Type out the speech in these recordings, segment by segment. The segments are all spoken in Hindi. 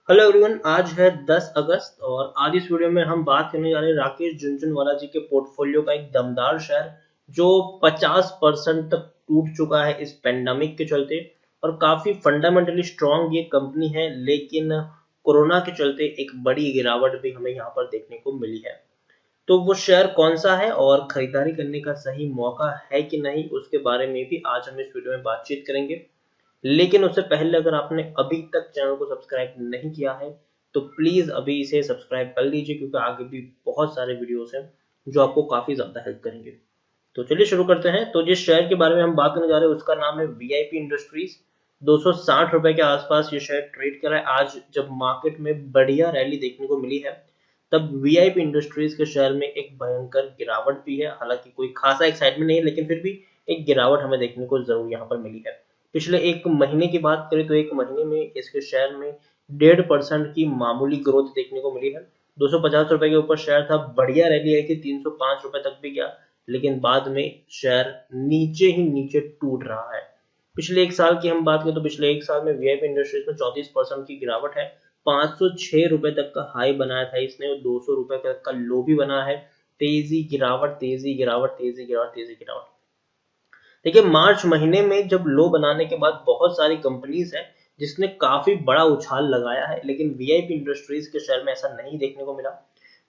हेलो एवरीवन, आज है 10 अगस्त और आज इस वीडियो में हम बात करने जा रहे हैं राकेश झुनझुनवाला जी के पोर्टफोलियो का एक दमदार शेयर जो 50% तक टूट चुका है इस पेंडेमिक के चलते। और काफी फंडामेंटली स्ट्रांग ये कंपनी है, लेकिन कोरोना के चलते एक बड़ी गिरावट भी हमें यहाँ पर देखने को मिली है। तो वो शेयर कौन सा है और खरीदारी करने का सही मौका है कि नहीं, उसके बारे में भी आज हम इस वीडियो में बातचीत करेंगे। लेकिन उससे पहले अगर आपने अभी तक चैनल को सब्सक्राइब नहीं किया है तो प्लीज अभी इसे सब्सक्राइब कर लीजिए, क्योंकि आगे भी बहुत सारे वीडियोस हैं जो आपको काफी ज्यादा हेल्प करेंगे। तो चलिए शुरू करते हैं। तो जिस शेयर के बारे में हम बात करने जा रहे हैं उसका नाम है वीआईपी इंडस्ट्रीज। 260 रुपए के आसपास ये शेयर ट्रेड कर रहा है। आज जब मार्केट में बढ़िया रैली देखने को मिली है तब वीआईपी इंडस्ट्रीज के शेयर में एक भयंकर गिरावट भी है। हालांकि कोई खासा एक्साइटमेंट नहीं है, लेकिन फिर भी एक गिरावट हमें देखने को जरूर यहाँ पर मिली है। पिछले एक महीने की बात करें तो एक महीने में इसके शेयर में 1.5% की मामूली ग्रोथ देखने को मिली है। 250 रुपए के ऊपर शेयर था, बढ़िया रैली आई थी, 305 रुपए तक भी गया, लेकिन बाद में शेयर नीचे ही नीचे टूट रहा है। पिछले एक साल की हम बात करें तो पिछले एक साल में वीआईपी इंडस्ट्रीज में 34% की गिरावट है। 506 रुपए तक का हाई बनाया था इसने और 200 रुपए तक का लो भी बना है। तेजी गिरावट, तेजी गिरावट, तेजी गिरावट, तेजी गिरावट। देखिए, मार्च महीने में जब लो बनाने के बाद बहुत सारी कंपनीज है जिसने काफी बड़ा उछाल लगाया है, लेकिन वीआईपी इंडस्ट्रीज के शेयर में ऐसा नहीं देखने को मिला।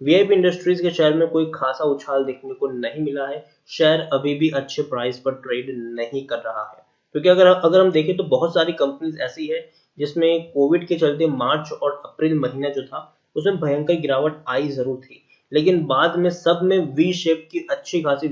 वीआईपी इंडस्ट्रीज के शेयर में कोई खासा उछाल देखने को नहीं मिला है। शेयर अभी भी अच्छे प्राइस पर ट्रेड नहीं कर रहा है, क्योंकि अगर अगर हम देखें तो बहुत सारी कंपनीज ऐसी है जिसमें कोविड के चलते मार्च और अप्रैल महीना जो था उसमें भयंकर गिरावट आई जरूर थी, लेकिन बाद में सब में वी शेप की अच्छी खासी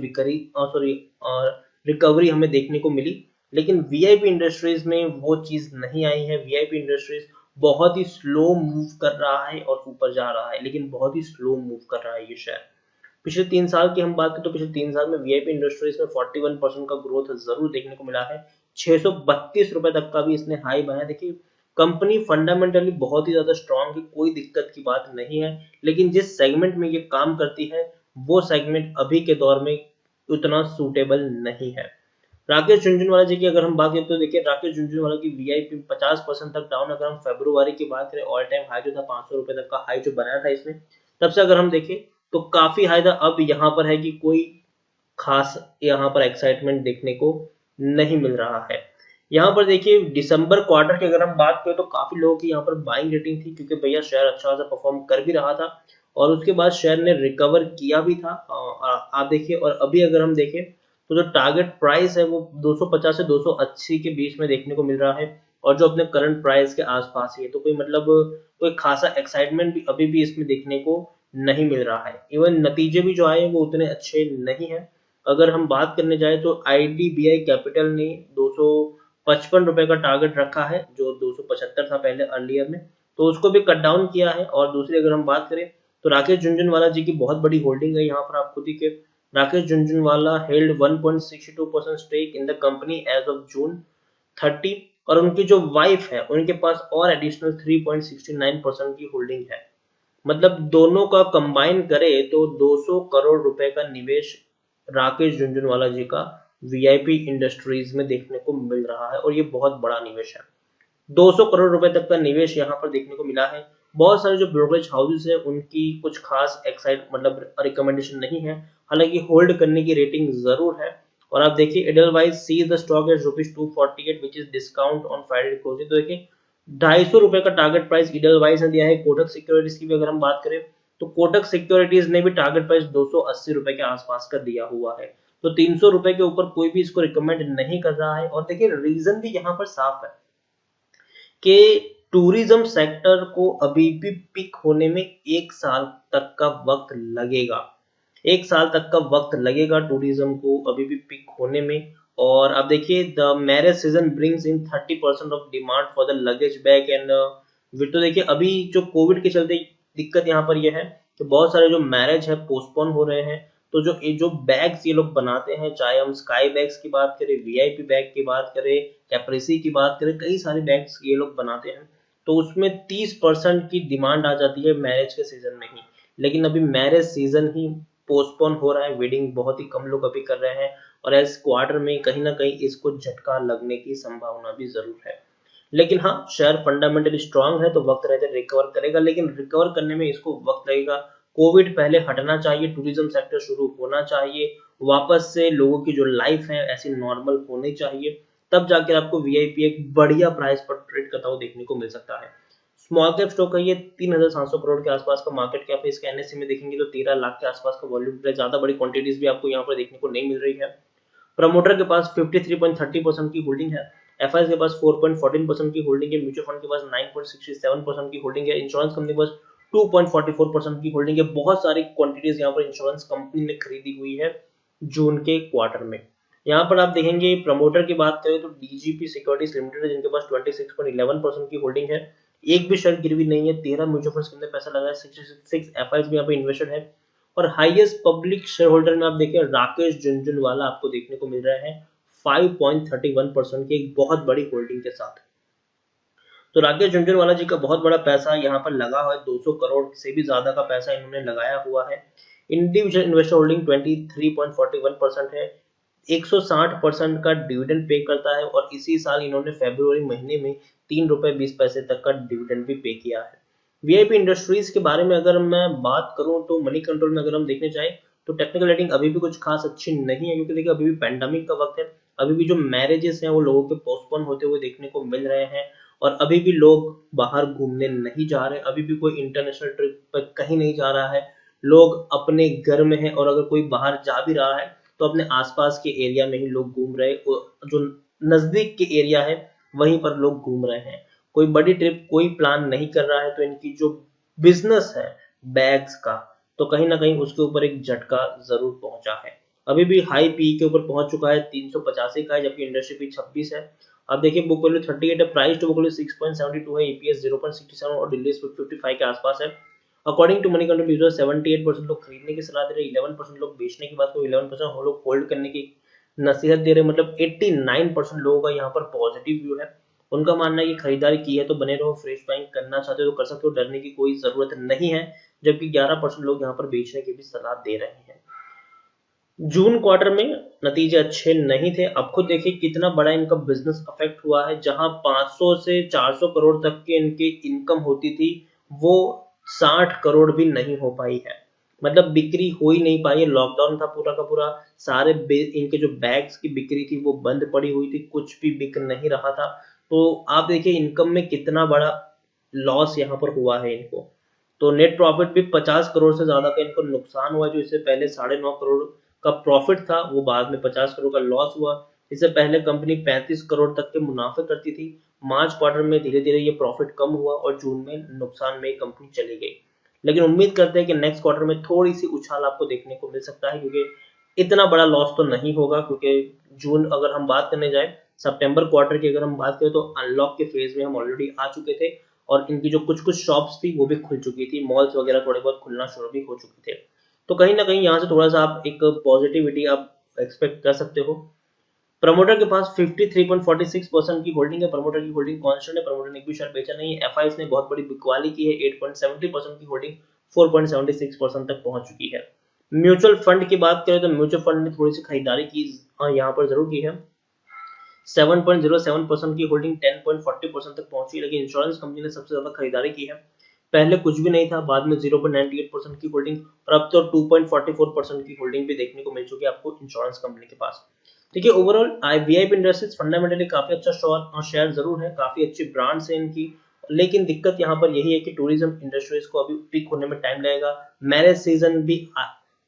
रिकवरी हमें देखने को मिली। लेकिन वीआईपी इंडस्ट्रीज में वो चीज नहीं आई है। वीआईपी इंडस्ट्रीज बहुत ही स्लो मूव कर रहा है और ऊपर जा रहा है, लेकिन बहुत ही स्लो मूव कर रहा है ये शेयर। पिछले 3 साल की हम बात करें तो पिछले 3 साल में वीआईपी इंडस्ट्रीज में 41% का ग्रोथ जरूर देखने को मिला है। 632 रुपए तक का भी इसने हाई बनाया। देखिए, कंपनी फंडामेंटली बहुत ही ज्यादा स्ट्रांग है, कोई दिक्कत की बात नहीं है, लेकिन जिस सेगमेंट में ये काम करती है वो सेगमेंट अभी के दौर में उतना सूटेबल नहीं है। राकेश झुनझुनवाला जी की अगर हम बात करें तो देखिए, राकेश झुनझुनवाला की वीआईपी 50% तक डाउन। अगर हम फरवरी की बात करें, ऑल टाइम हाई जो था 500 रुपए तक का हाई जो बनाया था इसने, तब से अगर हम देखें तो काफी हाई था। अब यहाँ पर है कि कोई खास यहाँ पर एक्साइटमेंट देखने को नहीं मिल रहा है। यहाँ पर देखिए, दिसंबर क्वार्टर की अगर हम बात करें तो काफी लोगों की यहाँ पर बाइंग रेटिंग थी, क्योंकि भैया शेयर अच्छा खासा परफॉर्म कर भी रहा था और उसके बाद शेयर ने रिकवर किया भी था। आप देखिए, और अभी अगर हम देखें तो जो टारगेट प्राइस है वो 250 से 280 के बीच में देखने को मिल रहा है, और जो अपने करंट प्राइस के आसपास ही है। तो कोई मतलब कोई खासा एक्साइटमेंट भी अभी भी इसमें देखने को नहीं मिल रहा है। इवन नतीजे भी जो आए वो उतने अच्छे नहीं है। अगर हम बात करने जाए तो आईडीबीआई कैपिटल ने 255 रुपए का टारगेट रखा है, जो 275 था पहले अर्लियर में, तो उसको भी कट डाउन किया है। और दूसरी अगर हम बात करें तो राकेश झुनझुनवाला जी की बहुत बड़ी होल्डिंग है यहाँ पर, आप खुद ही के Rakesh Jhunjhunwala held 1.62% stake in the company as of June 30, और उनकी जो वाइफ है उनके पास और एडिशनल 3.69% की होल्डिंग है। मतलब दोनों का कंबाइन करे तो 200 करोड़ रुपए का निवेश राकेश झुनझुनवाला जी का वीआईपी इंडस्ट्रीज में देखने को मिल रहा है, और ये बहुत बड़ा निवेश है। 200 करोड़ रुपए तक का निवेश यहाँ पर देखने को मिला है। बहुत सारे जो ब्रोकरेज हाउसेस है उनकी कुछ खास एक्साइट मतलब रिकमेंडेशन नहीं है, हालांकि होल्ड करने की रेटिंग जरूर है। और आप देखिए, Edelweiss see the stock as ₹248 which is discount on Friday closing. तो देखिए, 250 रुपए का टारगेट प्राइस इडलवाइज ने दिया है। कोटक सिक्योरिटीज की भी अगर हम बात करें तो कोटक सिक्योरिटीज ने भी टारगेट प्राइस 280 रुपए के आसपास का दिया हुआ है। तो 300 रुपए के ऊपर कोई भी इसको रिकमेंड नहीं कर रहा है। और देखिए, रीजन भी यहाँ पर साफ है कि टूरिज्म सेक्टर को अभी भी पिक होने में 1 साल तक का वक्त लगेगा। 1 साल तक का वक्त लगेगा टूरिज्म को अभी भी पिक होने में। और अब देखिए, the marriage season brings in 30% of demand for the luggage bag and तो देखिए, अभी जो कोविड के चलते दिक्कत यहाँ पर यह है कि बहुत सारे जो मैरिज है पोस्टपोन हो रहे हैं। तो जो बैग्स ये लोग बनाते हैं, चाहे हम स्काई बैग्स की बात करें, वीआईपी बैग की बात करें, कैप्रेसी की बात करें, कई सारे बैग्स ये लोग बनाते हैं, तो उसमें 30% की डिमांड आ जाती है मैरिज के सीजन में ही। लेकिन अभी मैरिज सीजन ही पोस्टपोन हो रहा है, वेडिंग बहुत ही कम लोग अभी कर रहे हैं, और इस क्वार्टर में कहीं ना कहीं इसको झटका लगने की संभावना भी जरूर है। लेकिन हाँ, शेयर फंडामेंटली स्ट्रांग है तो वक्त रहते रिकवर करेगा, लेकिन रिकवर करने में इसको वक्त लगेगा। कोविड पहले हटना चाहिए, टूरिज्म सेक्टर शुरू होना चाहिए, वापस से लोगों की जो लाइफ है ऐसी नॉर्मल होनी चाहिए, तब जाकर आपको वीआईपी एक बढ़िया प्राइस पर ट्रेड करता हुआ देखने को मिल सकता है। स्मॉल कैप स्टॉक है ये, 3700 करोड़ के आसपास का मार्केट कैप है। इसका एनएससी में देखेंगे तो 13 लाख के आसपास का वॉल्यूम है, ज्यादा बड़ी क्वांटिटीज भी आपको यहाँ पर देखने को नहीं मिल रही है। प्रमोटर के पास 53.30% की होल्डिंग है, एफआईएस के पास 4.14% की होल्डिंग है, म्यूचुअल फंड के पास 9.67% की होल्डिंग है, इंश्योरेंस कंपनी के पास 2.44% की होल्डिंग है। बहुत सारी क्वांटिटीज यहाँ पर इंश्योरेंस कंपनी ने खरीदी हुई है जून के क्वार्टर में। यहाँ पर आप देखेंगे प्रमोटर की बात करें तो डीजीपी सिक्योरिटीज लिमिटेड है, जिनके पास 26.11% की होल्डिंग है, एक भी शेयर गिरवी नहीं है, 13 म्यूचुअल फंड्स के अंदर पैसा लगा है, 66 एफआईएस भी यहाँ पे इन्वेस्टेड है, और हाईएस्ट पब्लिक शेयर होल्डर में आप देखें राकेश झुनझुनवाला आपको देखने को मिल रहे हैं 5.31% की एक बहुत बड़ी होल्डिंग के साथ। तो राकेश झुनझुनवाला जी का बहुत बड़ा पैसा यहाँ पर लगा हुआ है, 200 करोड़ से भी ज्यादा का पैसा इन्होंने लगाया हुआ है। इंडिविजुअल इन्वेस्टर होल्डिंग 23.41% है, 160% का डिविडेंड पे करता है, और इसी साल इन्होंने फरवरी महीने में 3 रुपए 20 पैसे तक का डिविडेंड भी पे किया है। वीआईपी इंडस्ट्रीज के बारे में अगर मैं बात करूं तो मनी कंट्रोल में अगर हम देखने जाए तो टेक्निकल रेटिंग अभी भी कुछ खास अच्छी नहीं है, क्योंकि देखिए अभी भी पैंडेमिक का वक्त है, अभी भी जो मैरिजेस हैं वो लोगों के पोस्टपोन होते हुए देखने को मिल रहे हैं, और अभी भी लोग बाहर घूमने नहीं जा रहे, अभी भी कोई इंटरनेशनल ट्रिप पर कहीं नहीं जा रहा है, लोग अपने घर में है, और अगर कोई बाहर जा भी रहा है तो अपने आसपास के एरिया में ही लोग घूम रहे, जो नजदीक के एरिया है वहीं पर लोग घूम रहे हैं, कोई बड़ी ट्रिप कोई प्लान नहीं कर रहा है। तो इनकी जो बिजनेस है बैग्स का, तो कहीं ना कहीं उसके ऊपर एक झटका जरूर पहुंचा है। अभी भी हाई पी के ऊपर पहुंच चुका है, 385 का है, जबकि इंडस्ट्री पी 26 है। अब देखिए बुक वैल्यू 38 है, प्राइस टू बुक वैल्यू 6.72 है, ईपीएस 0.67 और दिल्ली 55 के आसपास है। According to Moneycontrol user 78% लोग खरीदने की सलाह दे रहे हैं, 11% लोग बेचने की बात को, 11% वो लोग होल्ड करने की नसीहत दे रहे हैं, मतलब 89% लोगों का यहाँ पर पॉजिटिव व्यू है। उनका मानना है कि खरीदारी की है तो बने रहो, फ्रेश बाइंग करना चाहते हो तो कर सकते हो, डरने की कोई जरूरत नहीं है, जबकि 11% लोग यहाँ पर बेचने की भी सलाह दे रहे हैं। जून क्वार्टर में नतीजे अच्छे नहीं थे, अब खुद देखिए कितना बड़ा इनका बिजनेस अफेक्ट हुआ है, जहां 500 से 400 करोड़ तक के इनकी इनकम होती थी वो 60 करोड़ भी नहीं हो पाई है, मतलब बिक्री हो ही नहीं पाई है, लॉकडाउन था पूरा का पूरा, सारे इनके जो बैग्स की बिक्री थी वो बंद पड़ी हुई थी, कुछ भी बिक नहीं रहा था। तो आप देखिए इनकम में कितना बड़ा लॉस यहाँ पर हुआ है इनको। तो नेट प्रॉफिट भी 50 करोड़ से ज्यादा का इनको नुकसान हुआ, जो इससे पहले 9.5 करोड़ का प्रॉफिट था वो बाद में 50 करोड़ का लॉस हुआ। इससे पहले कंपनी 35 करोड़ तक के मुनाफे करती थी, मार्च क्वार्टर में धीरे धीरे ये प्रॉफिट कम हुआ और जून में नुकसान में कंपनी चली गई। लेकिन उम्मीद करते हैं कि नेक्स्ट क्वार्टर में थोड़ी सी उछाल आपको देखने को मिल सकता है, क्योंकि इतना बड़ा लॉस तो नहीं होगा, क्योंकि जून अगर हम बात करने जाए सितंबर क्वार्टर की अगर हम बात करें तो अनलॉक के फेज में हम ऑलरेडी आ चुके थे, और इनकी जो कुछ कुछ शॉप्स थी वो भी खुल चुकी थी, मॉल्स वगैरह थोड़े बहुत खुलना शुरू भी हो चुके थे। तो कहीं ना कहीं यहाँ से थोड़ा सा आप एक पॉजिटिविटी आप एक्सपेक्ट कर सकते हो। प्रमोटर के पास 53.46% की होल्डिंग है, प्रमोटर की होल्डिंग कांस्टेंट है, प्रमोटर ने एक भी शेयर बेचा नहीं है। एफआईएस ने बहुत बड़ी बिकवाली की है, 8.70% की होल्डिंग 4.76% तक पहुंच चुकी है। म्यूचुअल फंड की बात करें तो म्यूचुअल फंड ने थोड़ी सी खरीदारी की, यहाँ पर जरूर की है, 7.07% की होल्डिंग 10.40% तक पहुंची, लेकिन इंश्योरेंस कंपनी ने सबसे ज्यादा खरीदारी की है, पहले कुछ भी नहीं था, बाद में 0.98% की होल्डिंग, और अब तो 2.44% की होल्डिंग भी देखने को मिल चुकी है आपको इंश्योरेंस कंपनी के पास। देखिए ओवरऑल वीआईपी इंडस्ट्रीज फंडामेंटली काफी अच्छा शेयर जरूर है, काफी अच्छी ब्रांड्स है इनकी, लेकिन दिक्कत यहाँ पर यही है कि टूरिज्म इंडस्ट्रीज को अभी पिक होने में टाइम लगेगा, मैरिज सीजन भी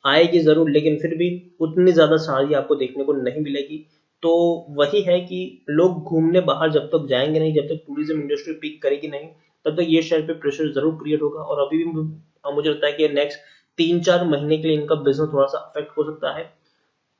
आएगी जरूर, लेकिन फिर भी उतनी ज्यादा साड़ी आपको देखने को नहीं मिलेगी। तो वही है कि लोग घूमने बाहर जब तक जाएंगे नहीं, जब तक टूरिज्म इंडस्ट्री पिक करेगी नहीं, तब तक ये शेयर पे प्रेशर जरूर क्रिएट होगा, और अभी भी मुझे लगता है कि नेक्स्ट 3-4 महीने के लिए इनका बिजनेस थोड़ा सा अफेक्ट हो सकता है।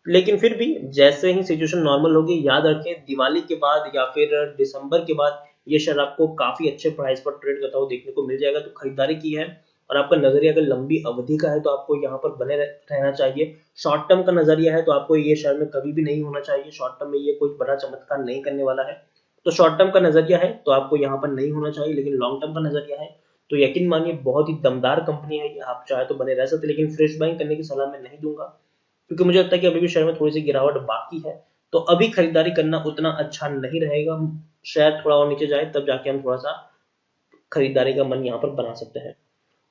लेकिन फिर भी जैसे ही सिचुएशन नॉर्मल होगी, याद रखें दिवाली के बाद या फिर दिसंबर के बाद ये शेयर आपको काफी अच्छे प्राइस पर ट्रेड करता हुआ देखने को मिल जाएगा। तो खरीदारी की है और आपका नजरिया अगर लंबी अवधि का है तो आपको यहाँ पर बने रहना चाहिए। शॉर्ट टर्म का नजरिया है तो आपको ये शेयर में कभी भी नहीं होना चाहिए, शॉर्ट टर्म में ये कोई बड़ा चमत्कार नहीं करने वाला है। तो शॉर्ट टर्म का नजरिया है तो आपको यहाँ पर नहीं होना चाहिए, लेकिन लॉन्ग टर्म का नजरिया है तो यकीन मानिए बहुत ही दमदार कंपनी है ये, आप चाहे तो बने रह सकते, लेकिन फ्रेश बाइंग करने की सलाह मैं नहीं दूंगा, क्योंकि मुझे लगता है कि अभी भी शेयर में थोड़ी सी गिरावट बाकी है। तो अभी खरीदारी करना उतना अच्छा नहीं रहेगा, शेयर थोड़ा और नीचे जाए तब जाके हम थोड़ा सा खरीदारी का मन यहाँ पर बना सकते हैं।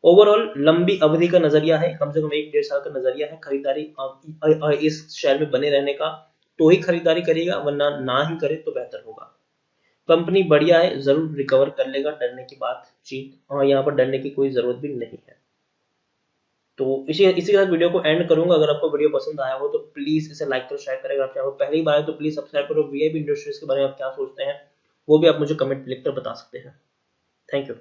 ओवरऑल लंबी अवधि का नजरिया है, कम से कम 1-1.5 साल का नजरिया है खरीदारी इस शेयर में बने रहने का, तो ही खरीदारी करिएगा, वरना ना ही करे तो बेहतर होगा। कंपनी बढ़िया है, जरूर रिकवर कर लेगा, डरने की बातचीत और यहाँ पर डरने की कोई जरूरत भी नहीं है। तो इसी के साथ वीडियो को एंड करूंगा। अगर आपको वीडियो पसंद आया हो तो प्लीज इसे लाइक करो, शेयर करें। अगर आप पहली बार है तो प्लीज सब्सक्राइब करो। वीआईपी इंडस्ट्रीज के बारे में आप क्या सोचते हैं वो भी आप मुझे कमेंट लिखकर बता सकते हैं। Thank you.